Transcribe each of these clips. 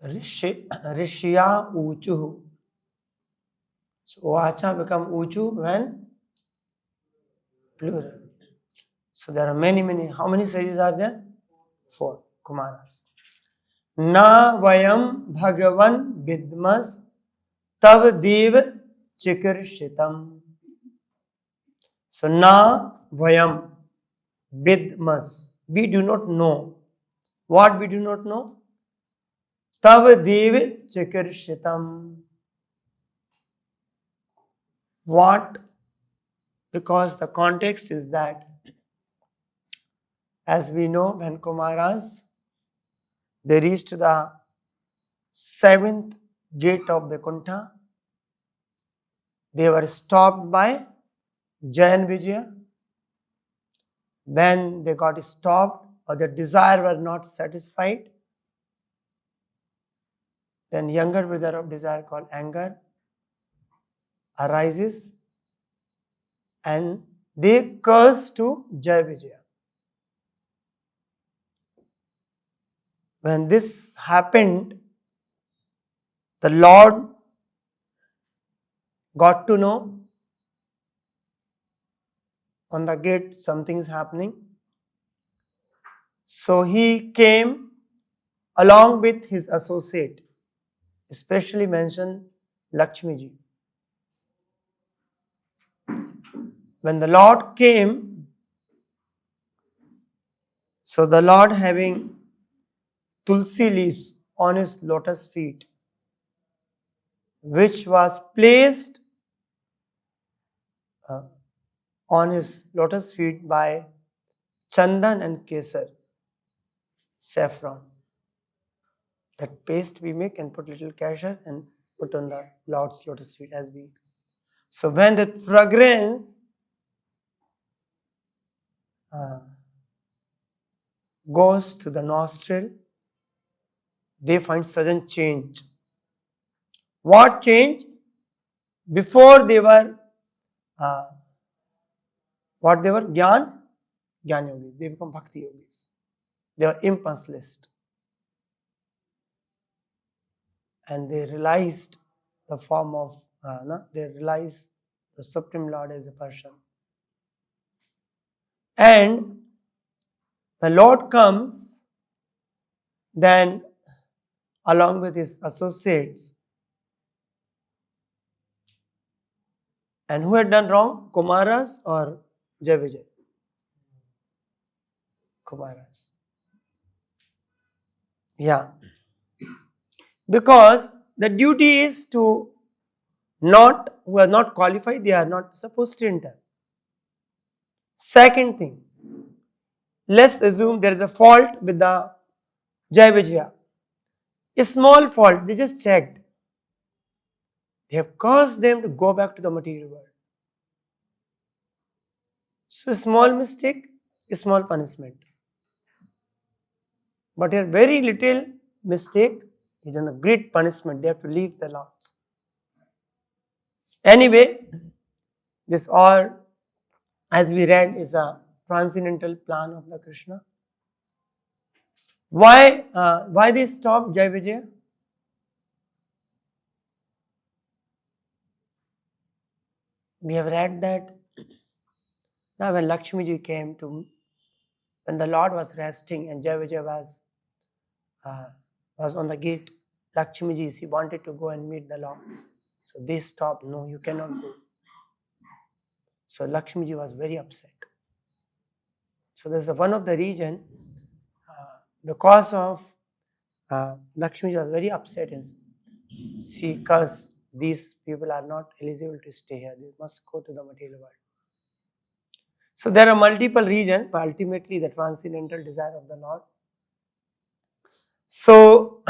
Rishya Uchu. So Vacha become Uchu when plural. So there are many. How many sages are there? 4 Kumaras. Na vayam bhagavan vidmas tav dev chikarshitam. So na vayam vidmas. We do not know. What we do not know? Tav dev chikarshitam. What? Because the context is that, as we know, when Kumaras, they reached the 7th gate of Vaikuntha, they were stopped by Jayan Vijaya. When they got stopped or their desire were not satisfied, then younger brother of desire called anger arises and they curse to Jaya Vijaya. When this happened, the Lord got to know on the gate something is happening. So he came along with his associate, especially mentioned Lakshmi ji. When the Lord came, so the Lord having tulsi leaves on his lotus feet, which was placed on his lotus feet by Chandan and Kesar, saffron. That paste we make and put little kesar and put on the Lord's lotus feet as we. So when that fragrance goes to the nostril, they find sudden change. What change? Before they were, what they were? Gyan yogis. They become bhakti yogis. They were impulseless. And they realized the form of, they realized the Supreme Lord as a person. And the Lord comes, then along with his associates. And who had done wrong? Kumaras or Jaya Vijay? Kumaras. Yeah. Because the duty is to not, who are not qualified, they are not supposed to enter. Second thing, let's assume there is a fault with the Jaya Vijaya. A small fault, they just checked. They have caused them to go back to the material world. So a small mistake, a small punishment. But a very little mistake is a great punishment. They have to leave the Lords. Anyway, this all, as we read, is a transcendental plan of the Krishna. Why they stopped Jaya Vijaya? We have read that now when Lakshmi ji came to, when the Lord was resting and Jaya Vijaya was on the gate, Lakshmi ji, she wanted to go and meet the Lord. So they stopped. No, you cannot go. So Lakshmi ji was very upset. So there's one of the reason, because of Lakshmi ji was very upset, and she cursed, these people are not eligible to stay here. They must go to the material world. So there are multiple reasons, but ultimately the transcendental desire of the Lord. So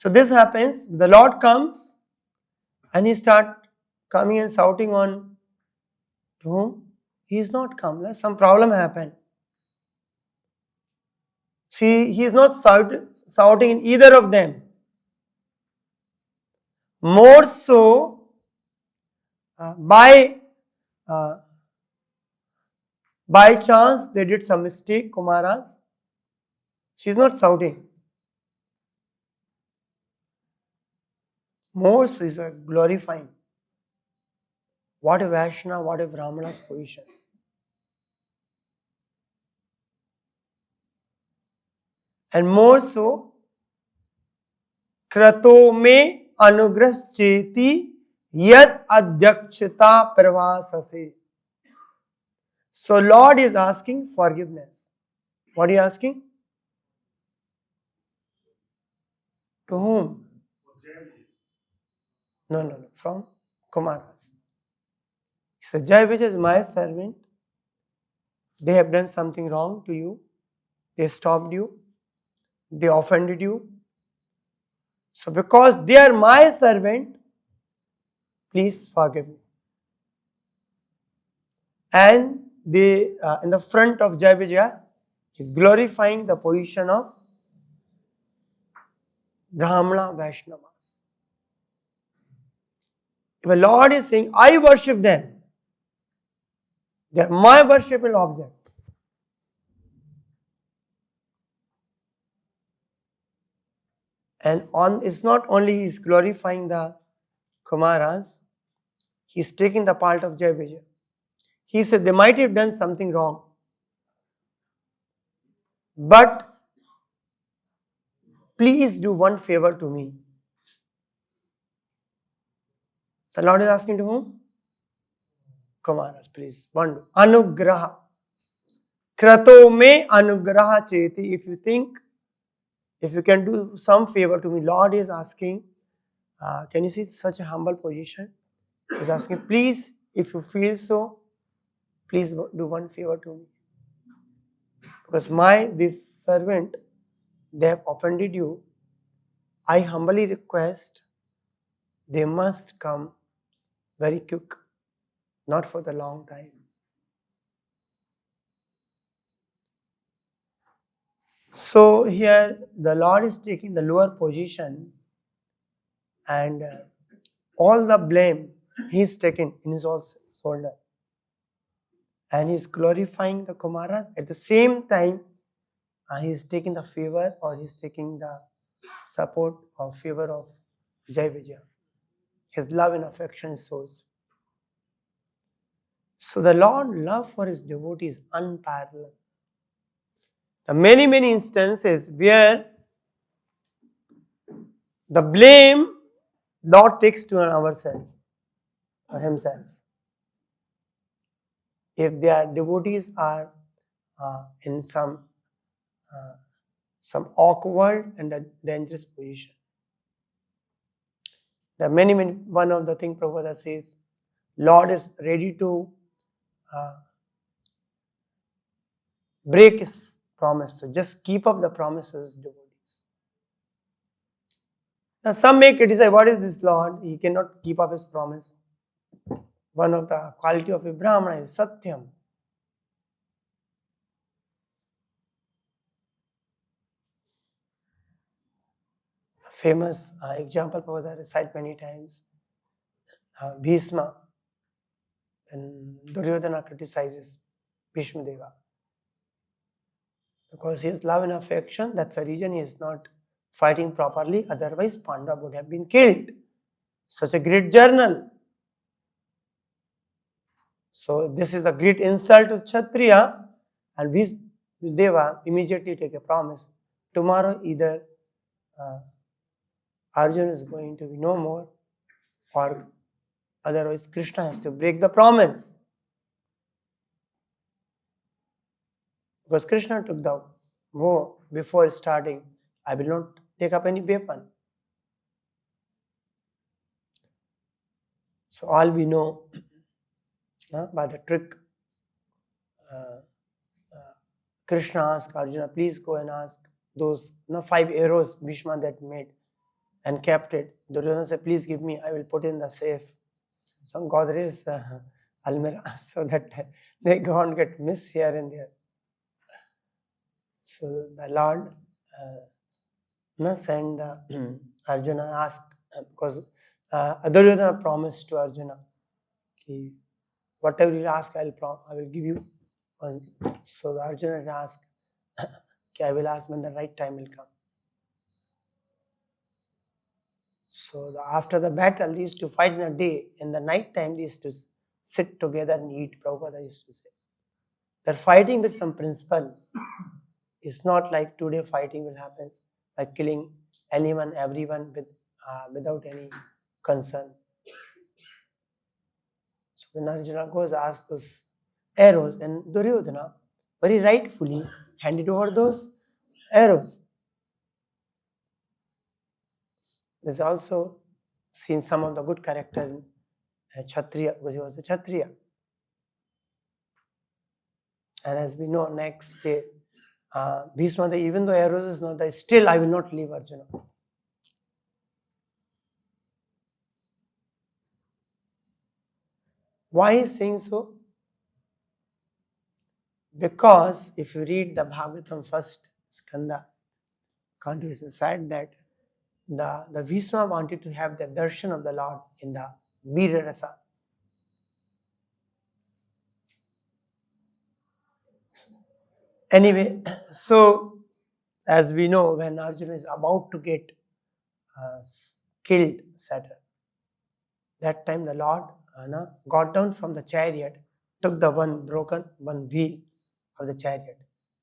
this happens, the Lord comes and he starts coming and shouting on to whom? He is not come. Some problem happened. See, he is not shouting in either of them. More so, by chance they did some mistake, Kumaras. She is not shouting. more so is glorifying. What a Vaishnava, what a Brahmana's position. And more so, krato me anugrascheti yad adhyakshita pravasase. So Lord is asking forgiveness. What are you asking? To whom? No. From Kumaras. He said, Jai Vijay is my servant. They have done something wrong to you. They stopped you. They offended you. So because they are my servant, please forgive me. And they, in the front of Jai Vijaya, he's glorifying the position of Brahmana Vaishnavas. If the Lord is saying, I worship them, they are my worshipable object. And it's not only he's glorifying the Kumaras, he's taking the part of Jai Vijaya. He said they might have done something wrong, but please do one favor to me. The Lord is asking to whom? Kumaras, please. One, anugraha. Krato me anugraha cheti. If you think, if you can do some favor to me, Lord is asking, can you see such a humble position? He's asking, please, if you feel so, please do one favor to me. Because this servant, they have offended you. I humbly request, they must come very quick, not for the long time. So here the Lord is taking the lower position, and all the blame he's taken in his shoulder. And he's glorifying the Kumaras. At the same time, he's taking the favor, or he's taking the support or favor of Jai Vijaya. His love and affection shows. So the Lord's love for his devotees is unparalleled. There are many instances where the blame Lord takes to ourselves or himself. If their devotees are in some awkward and a dangerous position. There are many, one of the things Prabhupada says, Lord is ready to break his promise. So just keep up the promises, devotees. Now some may criticize, what is this Lord? He cannot keep up his promise. One of the quality of a Brahmana is Satyam. Famous example Prabhupada recite many times. Bhishma, and Duryodhana criticizes Bhishma Deva. Because his love and affection, that's the reason he is not fighting properly, otherwise Pandava would have been killed. Such a great journal. So this is a great insult to Kshatriya, and Bhishma Deva immediately take a promise. Tomorrow either Arjuna is going to be no more, or otherwise Krishna has to break the promise. Because Krishna took the vow before starting, I will not take up any weapon. So all we know by the trick, Krishna asked Arjuna, please go and ask those 5 arrows Bhishma that made and kept it. Duryodhana said, please give me, I will put in the safe. Some Godrej almirah, so that they don't get missed here and there. So the Lord sent Arjuna, asked, because Duryodhana promised to Arjuna, whatever you ask, I will give you once. So the Arjuna asked, I will ask when the right time will come. So after the battle, they used to fight in the day. In the night time, they used to sit together and eat. Prabhupada used to say. They're fighting with some principle. It's not like today fighting will happen by killing anyone, everyone without any concern. So when Arjuna goes ask those arrows, and Duryodhana very rightfully handed over those arrows. There's also seen some of the good character in Kshatriya, because he was a Kshatriya. And as we know, next day, Bhishma, even though arrows is not there, still I will not leave Arjuna. Why is he saying so? Because if you read the Bhagavatam first skanda, continuation said that the Viṣṇu wanted to have the darshan of the Lord in the Veera Rasa. Anyway, so as we know, when Arjuna is about to get killed, Saturn, that time the Lord got down from the chariot, took the one wheel of the chariot,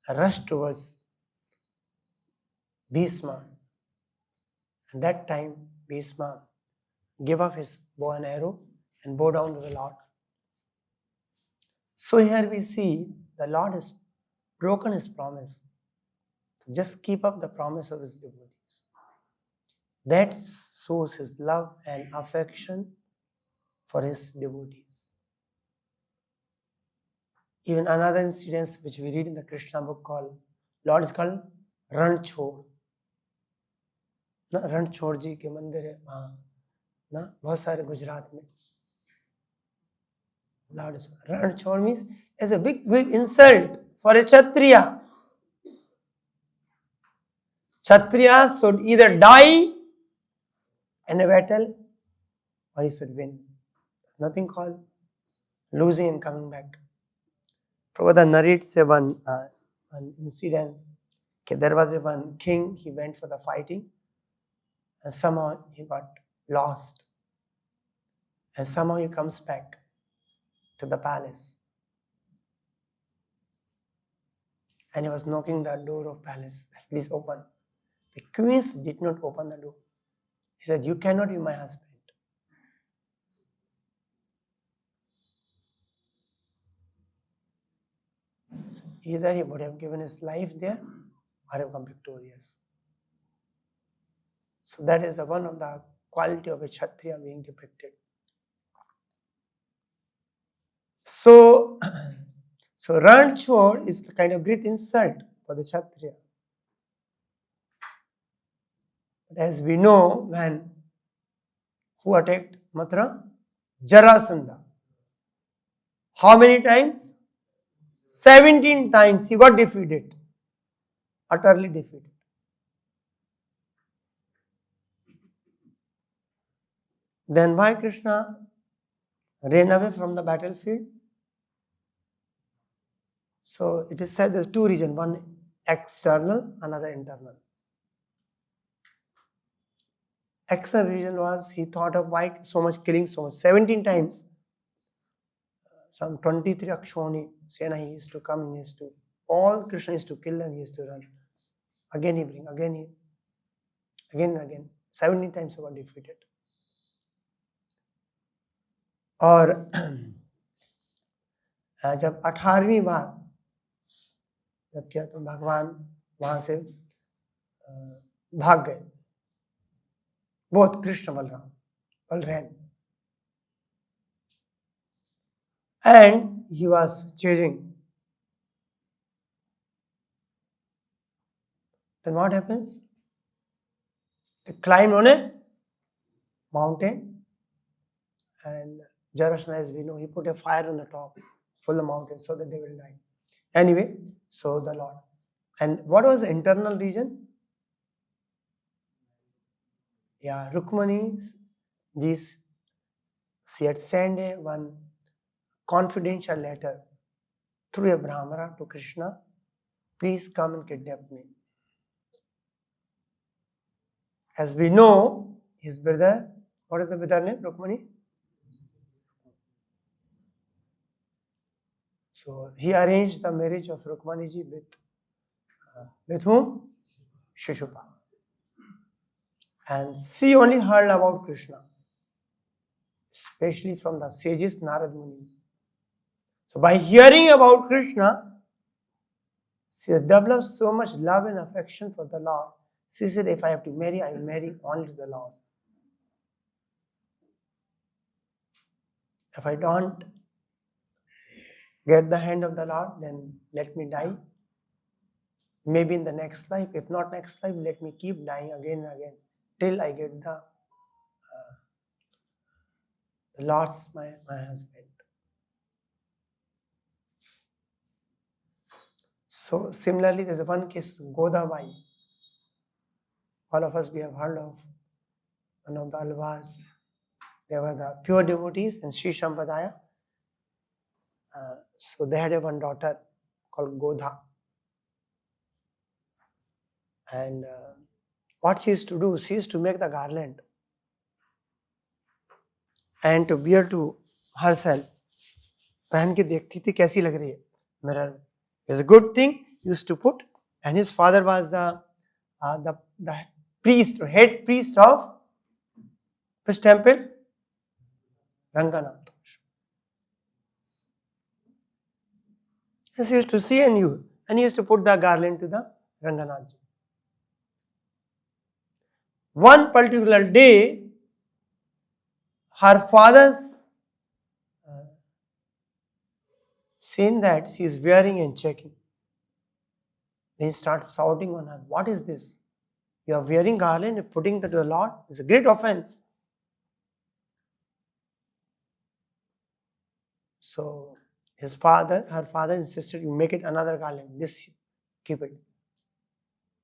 rushed towards Bhishma. And that time, Bhishma gave up his bow and arrow and bowed down to the Lord. So here we see the Lord has broken his promise to just keep up the promise of his devotees. That shows his love and affection for his devotees. Even another incident which we read in the Krishna book called, Lord is called Ranchhod. Ranchhod जी के मंदिर है वहाँ ना, बहुत सारे गुजरात में. Ranchhod means as a big insult for a Kshatriya. Kshatriya should either die in a battle or he should win. Nothing called losing and coming back. Prabhupada narrates one incident. Okay, there was one king, he went for the fighting. And somehow he got lost. And somehow he comes back to the palace. And he was knocking the door of palace. Please open. The queens did not open the door. He said, you cannot be my husband. So either he would have given his life there or have come victorious. So that is one of the quality of a Kshatriya being depicted. So Ranchhod is the kind of great insult for the Kshatriya. But as we know, who attacked Mathura? Jarasandha. How many times? 17 times he got defeated. Utterly defeated. Then why Krishna ran away from the battlefield? So it is said there are two reasons, one external, another internal. External reason was he thought of why so much killing, so much, 17 times. Some 23 Akshoni Sena he used to come, he used to, all Krishna used to kill and he used to run. Again he bring, again and again. 17 times he got defeated. और जब 18वीं बार जब किया तो भगवान वहां से भाग गए. Both Krishna all ran. And he was chasing. Then what happens? They climb on a mountain, and Jarasandha, as we know, he put a fire on the top, full the mountain, so that they will die. Anyway, so the Lord. And what was the internal reason? Yeah, Rukmani, she had sent one confidential letter through a Brahmana to Krishna. Please come and kidnap me. As we know, his brother, what is the brother name? Rukmani. So he arranged the marriage of Rukmani ji with whom? Shishupal. And she only heard about Krishna, especially from the sages Narad Muni. So by hearing about Krishna, she has developed so much love and affection for the Lord. She said, if I have to marry, I will marry only to the Lord. If I don't get the hand of the Lord, then let me die. Maybe in the next life. If not next life, let me keep dying again and again till I get the Lord's my husband. So similarly, there's one case, Godabai. All of us, we have heard of one of the Alvas. They were the pure devotees in Sri Sampradaya. So they had one daughter called Godha. And what she used to do, she used to make the garland and to wear to herself. पहन के देखती थी कैसी लग रही है mirror. It's a good thing used to put. And his father was the priest or head priest of which temple? Ranganath. He used to see and he used to put the garland to the Ranganath. One particular day, her father's seen that she is wearing and checking. Then he starts shouting on her, what is this? You are wearing garland and putting that to the Lord? It's a great offense. So her father insisted, you make it another garland. This, keep it.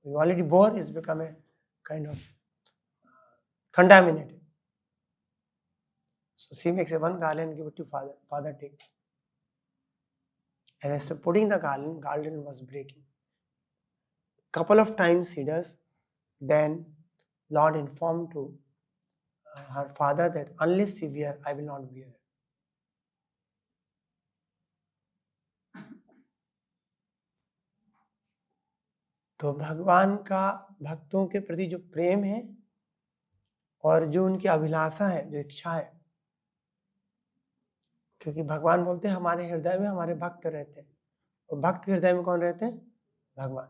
You already bore, it's become a kind of contaminated. So she makes a one garland, give it to father. Father takes. And as to putting the garland was breaking. Couple of times he does. Then Lord informed to her father that unless she wear, I will not wear. तो भगवान का भक्तों के प्रति जो प्रेम है और जो उनकी अभिलाषा है, जो इच्छा है, क्योंकि भगवान बोलते हैं हमारे हृदय में हमारे भक्त रहते हैं, और भक्त के हृदय में कौन रहते हैं? भगवान.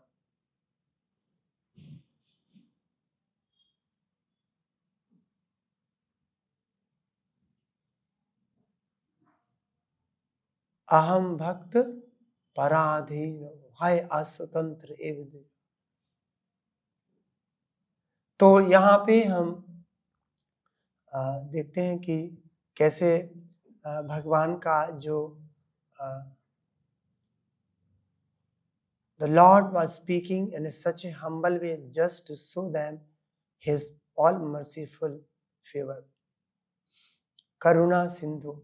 अहम भक्त पराधीन हाय अस्वतंत्र एवं. तो यहाँ पे हम देखते हैं कि कैसे भगवान का जो the Lord was speaking in such a humble way just to show them his all merciful favor. करुणा सिंधु.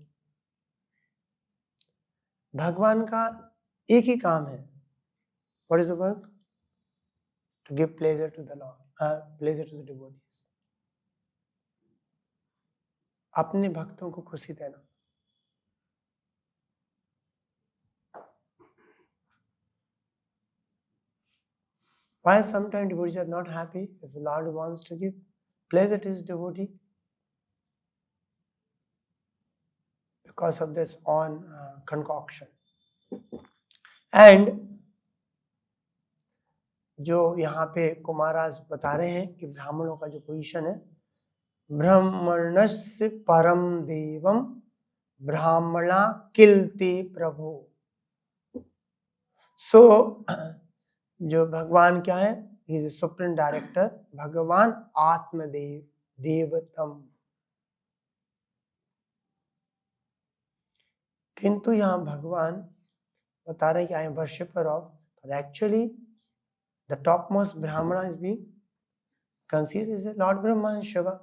भगवान का एक ही काम है. What is the work? To give pleasure to the Lord, pleasure to the devotees. अपने भक्तों को खुशी देना. Why sometimes devotees are not happy? If the Lord wants to give pleasure to his devotee, because of this own concoction. And जो यहाँ पे कुमाराज बता रहे हैं कि ब्राह्मणों का जो पोजीशन है, ब्राह्मणस्य परम देवम ब्राह्मणा किलते प्रभु. सो जो भगवान क्या है? He is supreme director. भगवान आत्मदेव देवतम. किंतु यहाँ भगवान बता रहे हैं कि I am worshipper of, but actually the topmost Brahmana is being considered as the Lord Brahma and Śiva.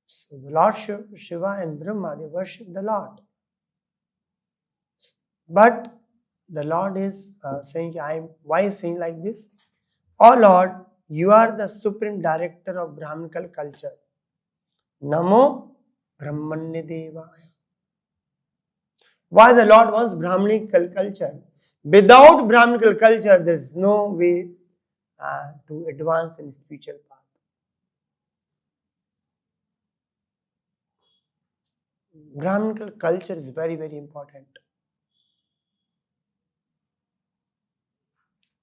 So the Lord Shiva and Brahma, they worship the Lord. But the Lord is saying, why is saying like this? Oh Lord, you are the supreme director of Brahminical culture. Namo Brahmanya Devaya. Why the Lord wants Brahminical culture? Without Brahminical culture, there is no way to advance in spiritual path. Brahminical culture is very, very important.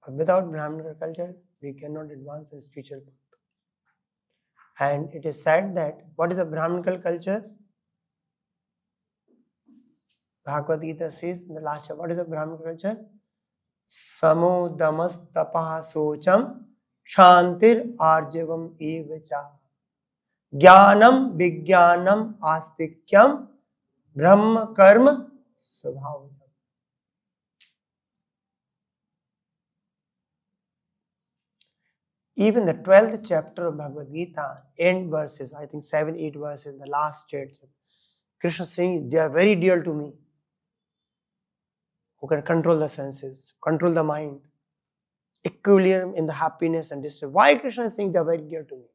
Without Brahminical culture, we cannot advance in spiritual path. And it is said that, what is a Brahminical culture? Bhagavad-gītā says in the last chapter, what is a Brahminical culture? Samo damas tapaha socham shantir arjavam evacha jnanam vijnanam astikyam brahma karma svabhavam. Even the 12th chapter of Bhagavad-gītā, end verses, I think 7-8 verses, the last chapter, Krishna is saying, they are very dear to me, who can control the senses, control the mind, equilibrium in the happiness and distress. Why Krishna is saying they are very dear to me?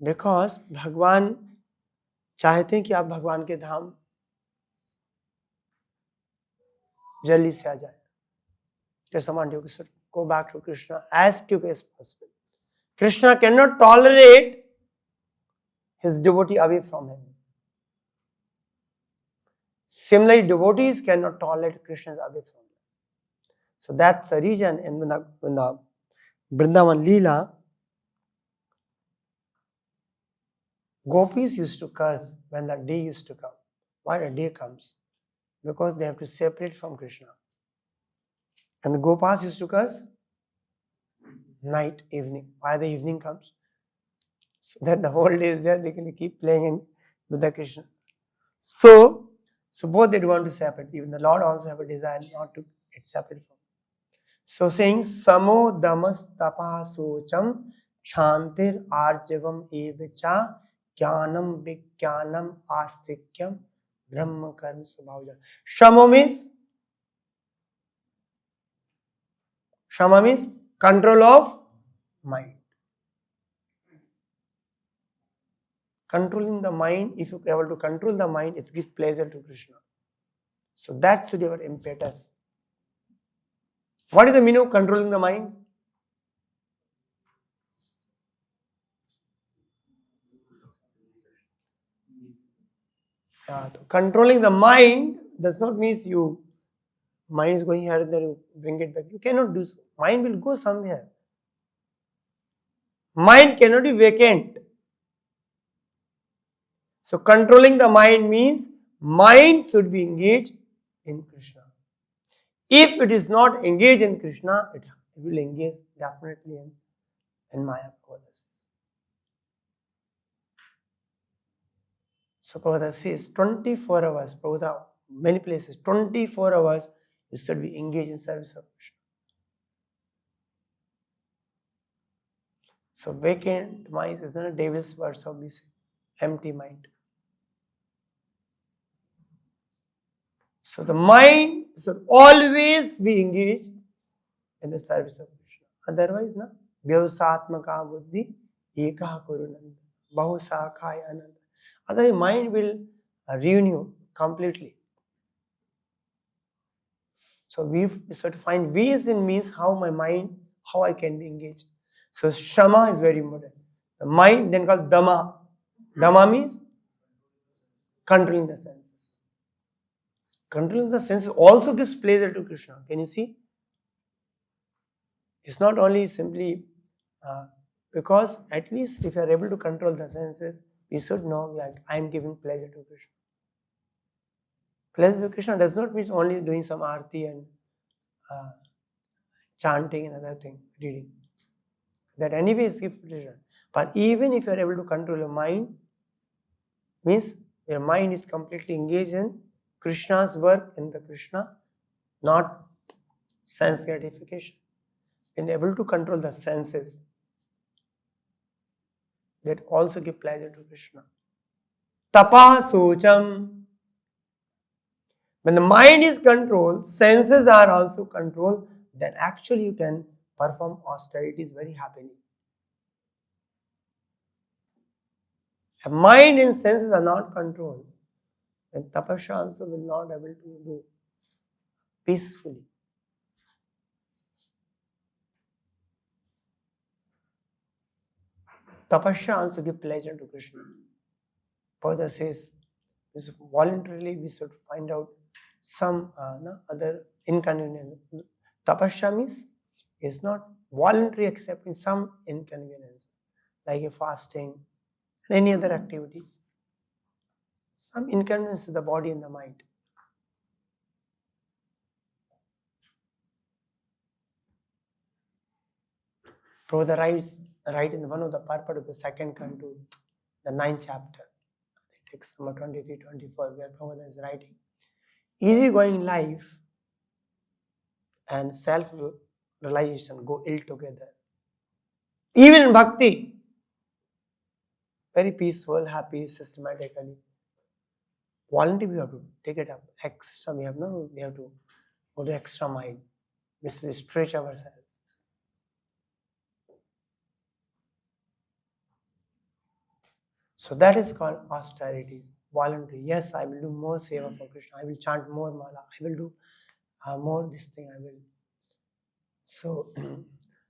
Because Bhagwan चाहते हैं कि आप भगवान के धाम जल्दी से आ जाए. Just want you to go back to Krishna as quick as possible. Krishna cannot tolerate his devotee away from him. Similarly, devotees cannot tolerate Krishna away from him. So that's the reason in the Vrindavan Leela, gopis used to curse when the day used to come. Why the day comes? Because they have to separate from Krishna. And the gopas used to curse night, evening. Why the evening comes? So that the whole day is there, they can keep playing with the Krishna. So both they want to separate. Even the Lord also have a desire not to get separate from him. So saying Samo damas tapaha socham shantir arjavam evacha jnanam vijnanam astikyam brahma karma svabhavam. Shama means control of mind. Controlling the mind, if you are able to control the mind, it gives pleasure to Krishna. So that should be our impetus. What is the meaning of controlling the mind? Controlling the mind does not mean mind is going here and there, you bring it back. You cannot do so. Mind will go somewhere. Mind cannot be vacant. So controlling the mind means mind should be engaged in Krishna. If it is not engaged in Krishna, it will engage definitely in Maya. So Prabhupada says 24 hours, Prabhupada, many places, 24 hours you should be engaged in service of Krishna. So vacant mind is not a devil's word, so we say, empty mind. So the mind should always be engaged in the service of Krishna. Otherwise, na vyavasatmaka buddhi ekaha kurunanda bahusakhaya ananda. Otherwise, mind will ruin you completely. So we should find ways and means how I can be engaged. So Shama is very important. The mind then called Dhamma. Dhamma means controlling the senses. Controlling the senses also gives pleasure to Krishna. Can you see? It's not only simply because at least if you are able to control the senses, you should know like I am giving pleasure to Krishna. Pleasure to Krishna does not mean only doing some arti and chanting and other thing, reading. That anyways gives pleasure. But even if you are able to control your mind, means your mind is completely engaged in Krishna's work in the Krishna, not sense gratification. And able to control the senses, that also give pleasure to Krishna. Tapa socham. When the mind is controlled, senses are also controlled, then actually you can perform austerities very happily. If mind and senses are not controlled, then tapasya also will not be able to do peacefully. Tapasya also gives pleasure to Krishna. Further says, voluntarily we should find out some other inconvenience. Tapasya means is not voluntary accepting some inconvenience, like a fasting and any other activities. Some inconvenience to the body and the mind. Prabhupada write in one of the purport of the second canto, the 9th chapter, text number 23-24, where Prabhupada is writing, easygoing life and self-realization go ill together. Even in bhakti, very peaceful, happy, systematically. Voluntarily we have to take it up. Extra, we have to go to extra mile. We have to stretch ourselves. So that is called austerities, voluntary. Yes, I will do more seva for Krishna. I will chant more mala. I will do more this thing. I will.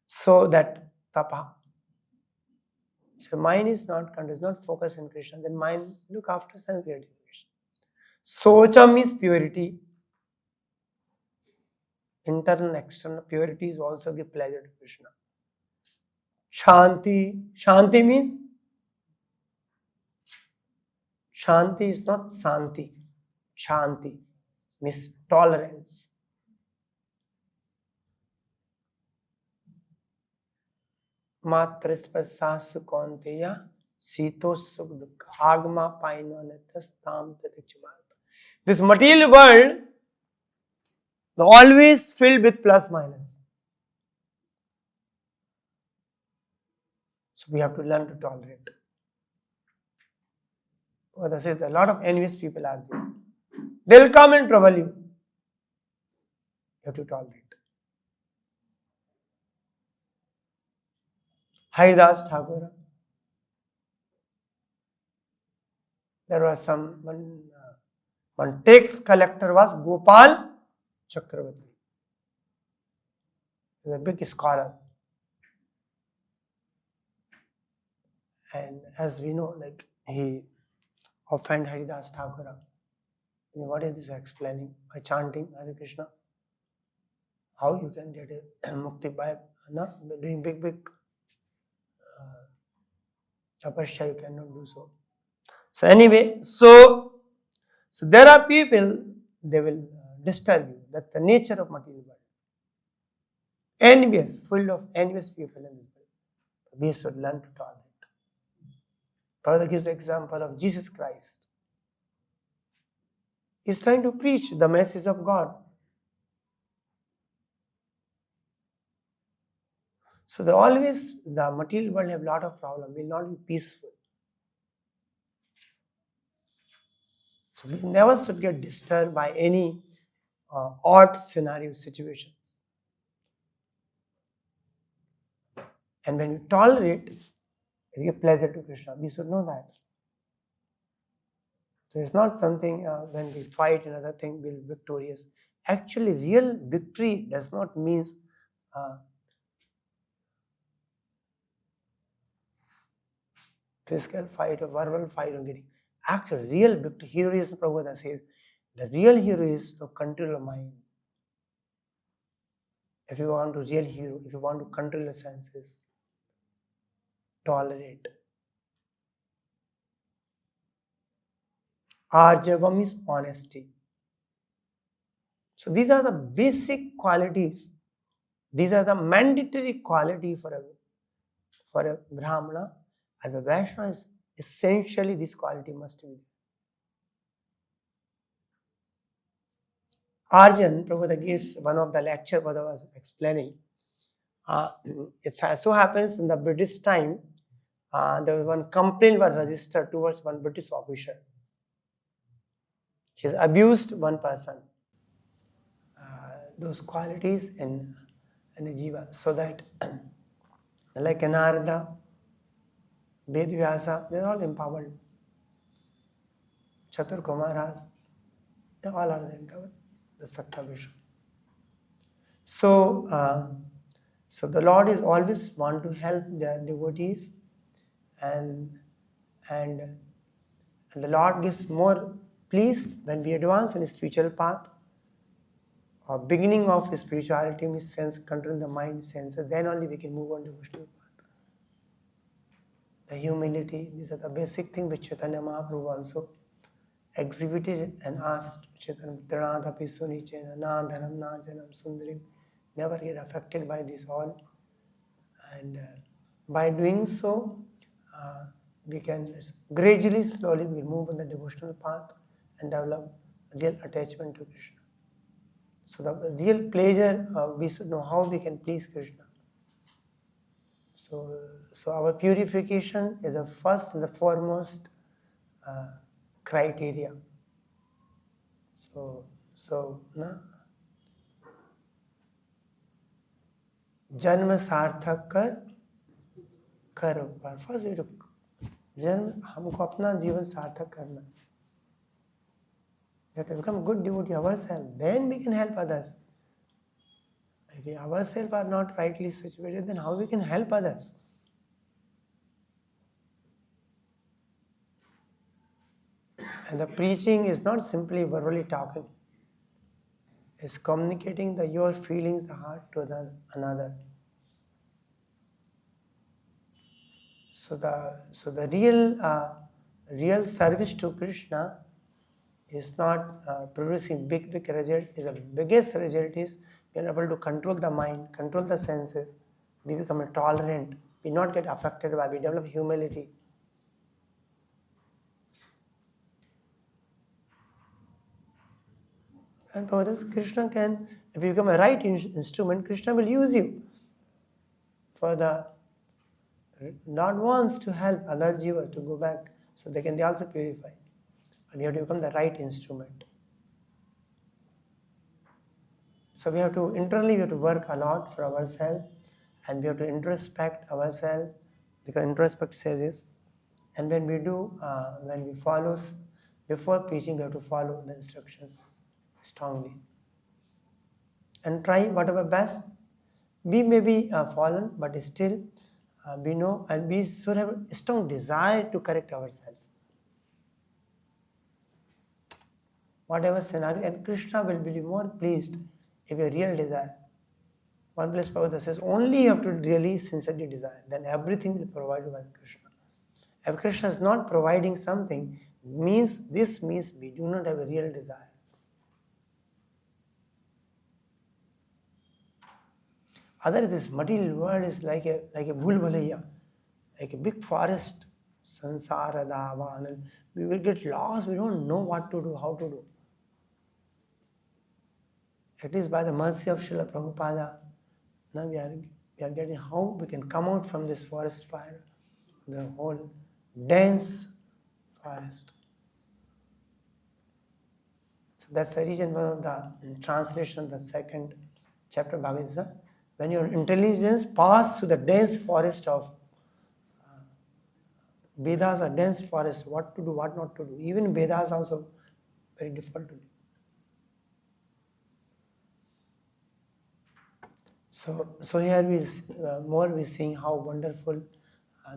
So that tapa. So mind is not focused on Krishna. Then mind look after sense gratification. Socham is purity. Internal and external purities also give pleasure to Krishna. Shanti means Shanti is not Santi. Shanti means tolerance. Matrispasa kaunteya sito sukh dukha agma paino netas tam tatichubharata. This material world is always filled with plus minus. So we have to learn to tolerate. Buddha says a lot of envious people are there. They'll come and trouble you. You have to tolerate. Haridas Thakur. There was one tax collector was Gopal Chakravarti. He's a big scholar. And as we know, like he offended Haridas Thakur. What is this explaining? By chanting Hare Krishna. How you can get a mukti by doing big tapasya, you cannot do so. So anyway, so there are people, they will disturb you. That's the nature of material world. Envious, full of envious people in this world. We should learn to tolerate. Prabhupada gives the example of Jesus Christ. He's trying to preach the message of God. So the material world have a lot of problems, will not be peaceful. So we never should get disturbed by any odd scenario situations. And when we tolerate, we give pleasure to Krishna. We should know that. So it's not something when we fight another thing, we'll be victorious. Actually, real victory does not mean physical fight or verbal fight or getting. Actually, real victory, heroism, Prabhupada says, the real hero is to control your mind. If you want to real hero, if you want to control your senses, tolerate. Arjavam is honesty. So these are the basic qualities. These are the mandatory quality for a Brahmana. And the Vaishnava is essentially this quality must be there. Arjan, Prabhupada gives one of the lecture Prabhupada was explaining. It so happens in the British time, there was one complaint was registered towards one British officer. She has abused one person, those qualities in a jiva, so that like Narada, Vedvyasa, they are all empowered. Chatur Kumaras, they all are empowered. The Sakta Vishnu. So, so the Lord is always want to help their devotees, and the Lord gives more pleased when we advance in the spiritual path. Or beginning of spirituality means sense, controlling the mind, senses, then only we can move on to devotional path. The humility, these are the basic things which Chaitanya Mahaprabhu also exhibited and asked Chaitanya, Trinadapi Sunichena, Na Dhanam, Na Janam, Sundarim, never get affected by this all. And by doing so, we can gradually, slowly, we move on the devotional path and develop real attachment to Krishna. So the real pleasure, we should know how we can please Krishna. So our purification is the first and the foremost criteria. So Janma sarthak kar upar. First we have to हमको अपना जीवन सार्थक करना. We have to become a good devotee ourselves. Then we can help others. If we ourselves are not rightly situated, then how we can help others? And the preaching is not simply verbally talking. It's communicating your feelings, the heart to another. So the real service to Krishna is not producing big result. The biggest result is being able to control the mind, control the senses. We become tolerant. We not get affected by. We develop humility. And for this, Krishna can, if you become a right instrument, Krishna will use you for the Lord wants to help other jiva to go back so they also purify. And you have to become the right instrument. So internally we have to work a lot for ourselves, and we have to introspect ourselves, because introspect says this. And when we follow, before preaching we have to follow the instructions strongly. And try whatever best. We may be fallen, but still we know, and we should have a strong desire to correct ourselves. Whatever scenario, and Krishna will be more pleased if you have real desire. One place Bhagavad says, only you have to really sincerely desire, then everything will be provided by Krishna. If Krishna is not providing something, this means we do not have a real desire. This material world is like a bulbalaya, like a big forest, sansara dava, and we will get lost. We don't know what to do, how to do. It is by the mercy of Srila Prabhupada, now we are getting how we can come out from this forest fire, the whole dense forest. So that's the reason one of the translation of the second chapter of Bhagavad-gītā. When your intelligence passes through the dense forest of Vedas, or dense forest, what to do, what not to do. Even Vedas also very difficult to do. So here we seeing how wonderful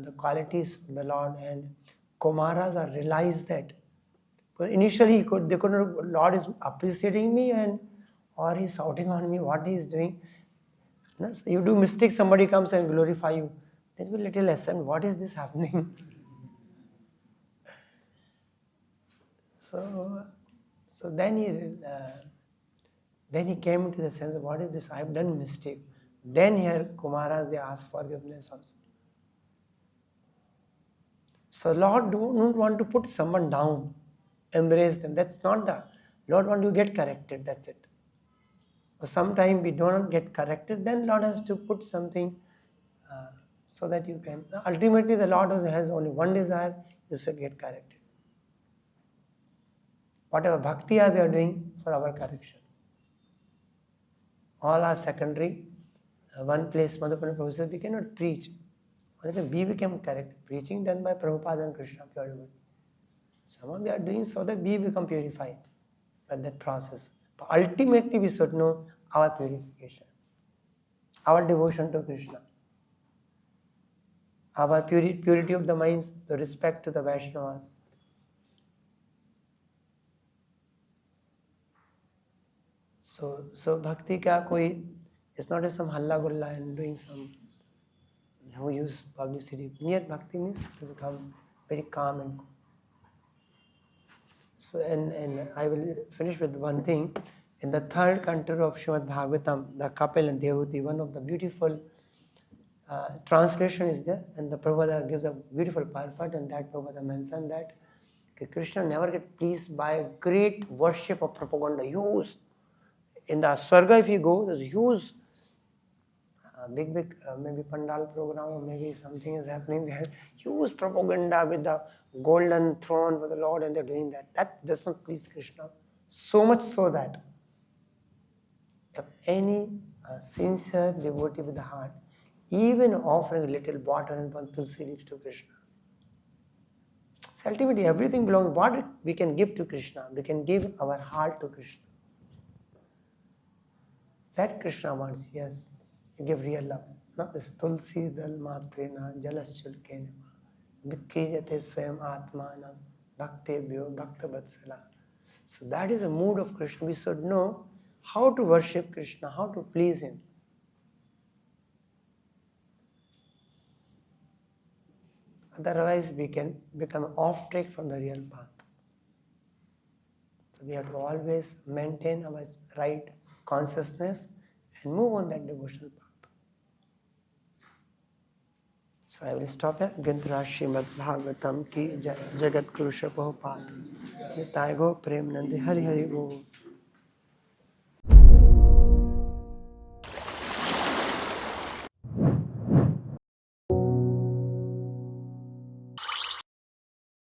the qualities of the Lord, and Kumaras are realized that. But initially they could not, Lord is appreciating me or he's shouting on me, what he is doing. You do mistake, somebody comes and glorify you. Then you little lesson, what is this happening? So then he came to the sense of what is this? I have done mistake. Then here Kumaras, they ask forgiveness also. So Lord don't want to put someone down, embrace them. That's not the Lord want to get corrected. That's it. Sometimes we do not get corrected, then Lord has to put something so that you can. Ultimately, the Lord has only one desire: you should get corrected. Whatever bhakti we are doing for our correction. All are secondary. One place, Madhupana Prabhu says, we cannot preach. Only we become correct. Preaching done by Prabhupada and Krishna, pure devotee. Some we are doing so that we become purified by that process. But ultimately we should know our purification, our devotion to Krishna, our purity of the minds, the respect to the Vaishnavas. So bhakti ka koi, it's not some halla gulla and doing some who use publicity. Near bhakti means to become very calm and cool. So and I will finish with one thing. In the third canto of Srimad Bhagavatam, the Kapil and Devati, one of the beautiful translation is there, and the Prabhupada gives a beautiful purport, and that Prabhupada mentioned that Krishna never get pleased by a great worship of propaganda. Huge. In the Swarga, if you go, there's huge, big, maybe Pandal program or maybe something is happening there. Huge propaganda with the golden throne for the Lord, and they're doing that. That does not please Krishna. So much so that if any sincere devotee with the heart, even offering a little water and one tulsi leaves to Krishna. So ultimately everything belongs, what we can give to Krishna, we can give our heart to Krishna. That Krishna wants, yes, you give real love. Not this tulsi dal matrena jalaschulkena vikriyate swayam atmanam bhaktebhyo bhaktavatsala. So that is a mood of Krishna. We should know how to worship Krishna, how to please Him. Otherwise we can become off track from the real path. So we have to always maintain our right consciousness and move on that devotional path. So I will stop here. Gintra Srimad Bhagavatam ki Jagat Kurusha Prabhupada. Nitai Go Prem Nandi Hari Hari Go.